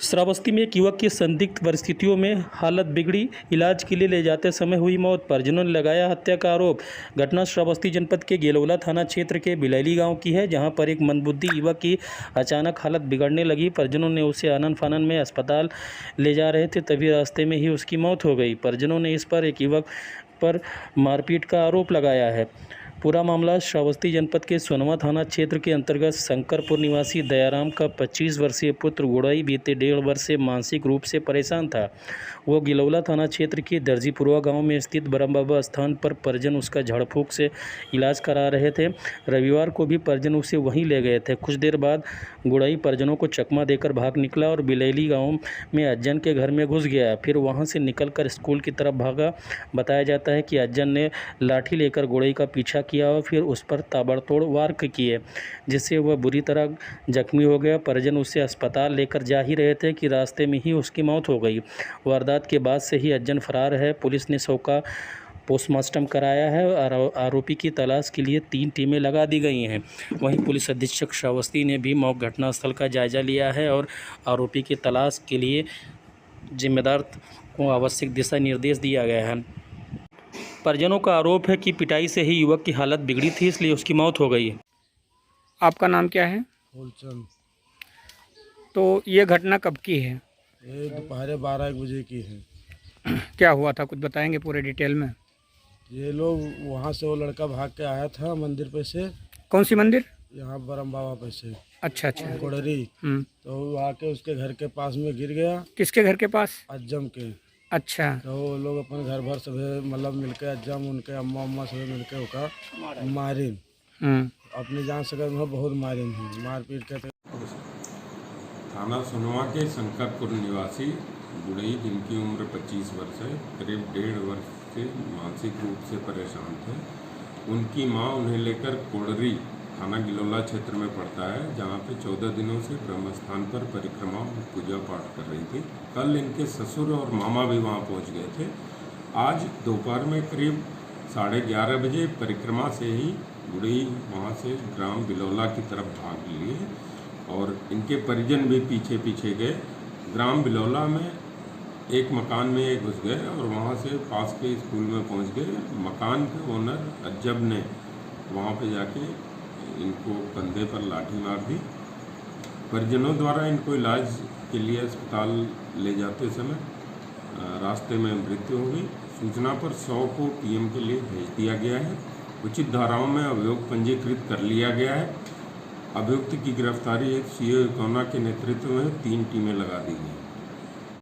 श्रावस्ती में एक युवक की संदिग्ध परिस्थितियों में हालत बिगड़ी, इलाज के लिए ले जाते समय हुई मौत। परिजनों ने लगाया हत्या का आरोप। घटना श्रावस्ती जनपद के गेलौला थाना क्षेत्र के बिलैली गांव की है, जहां पर एक मंदबुद्धि युवक की अचानक हालत बिगड़ने लगी। परिजनों ने उसे आनन फानन में अस्पताल ले जा रहे थे, तभी रास्ते में ही उसकी मौत हो गई। परिजनों ने इस पर एक युवक पर मारपीट का आरोप लगाया है। पूरा मामला श्रावस्ती जनपद के सोनवा थाना क्षेत्र के अंतर्गत शंकरपुर निवासी दयाराम का 25 वर्षीय पुत्र गुड़ई बीते 1.5 वर्ष से मानसिक रूप से परेशान था। वो गिलौला थाना क्षेत्र के दर्जीपुरवा गांव में स्थित ब्रह्म बाबा स्थान पर परिजन उसका झाड़ फूंक से इलाज करा रहे थे। रविवार को भी परिजन उसे वहीं ले गए थे। कुछ देर बाद गुड़ई परिजनों को चकमा देकर भाग निकला और बिलैली गाँव में अज्जन के घर में घुस गया। फिर वहाँ से निकलकर स्कूल की तरफ भागा। बताया जाता है कि अज्जन ने लाठी लेकर गुड़ई का पीछा किया और फिर उस पर ताबड़तोड़ वार किए, जिससे वह बुरी तरह जख्मी हो गया। परिजन उसे अस्पताल लेकर जा ही रहे थे कि रास्ते में ही उसकी मौत हो गई। वारदात के बाद से ही अज्जन फरार है। पुलिस ने शव का पोस्टमार्टम कराया है और आरोपी की तलाश के लिए 3 टीमें लगा दी गई हैं। वहीं पुलिस अधीक्षक श्रावस्ती ने भी मौके घटनास्थल का जायजा लिया है और आरोपी की तलाश के लिए जिम्मेदार को आवश्यक दिशा निर्देश दिया गया है। परिजनों का आरोप है कि पिटाई से ही युवक की हालत बिगड़ी थी, इसलिए उसकी मौत हो गई। आपका नाम क्या है? फूलचंद। तो ये घटना कब की है? ये दोपहर 12-1 बजे की है। क्या हुआ था, कुछ बताएंगे पूरे डिटेल में? ये लोग वहाँ से वो लड़का भाग के आया था मंदिर पे से। कौन सी मंदिर? यहाँ ब्रह्म बाबा पे से। अच्छा अच्छा। कोड़री। तो वो आके उसके घर के पास में गिर गया। किसके घर के पास? अज्जम के। अच्छा। तो वो लोग अपन घर भर सभी मतलब मिलके अज्जम उनके अम्मा उम्मा सभी मिलके होका मारिन। अपनी जान से बहुत मारिन है, मारपीट के। थाना सोनवा के शंकरपुर निवासी गुड़ई, जिनकी उम्र 25 वर्ष है, करीब 1.5 वर्ष से मानसिक रूप से परेशान थे। उनकी मां उन्हें लेकर कोड़री थाना गिलौला क्षेत्र में पड़ता है, जहां पे 14 दिनों से ब्रह्म स्थान पर परिक्रमा पूजा पाठ कर रही थी। कल इनके ससुर और मामा भी वहां पहुंच गए थे। आज दोपहर में करीब 11:30 बजे परिक्रमा से ही गुड़ई वहां से ग्राम बिलौला की तरफ भाग लिए और इनके परिजन भी पीछे पीछे गए। ग्राम बिलौला में एक मकान में ये घुस गए और वहाँ से पास के स्कूल में पहुँच गए। मकान के ओनर अज्जब ने वहाँ पे जाके इनको कंधे पर लाठी मार दी। परिजनों द्वारा इनको इलाज के लिए अस्पताल ले जाते समय रास्ते में मृत्यु हो गई। सूचना पर 100 को पीएम के लिए भेज दिया गया है। उचित धाराओं में अभियोग पंजीकृत कर लिया गया है। अभियुक्त की गिरफ्तारी एक सीओ कोना के नेतृत्व में 3 टीमें लगा दी गई।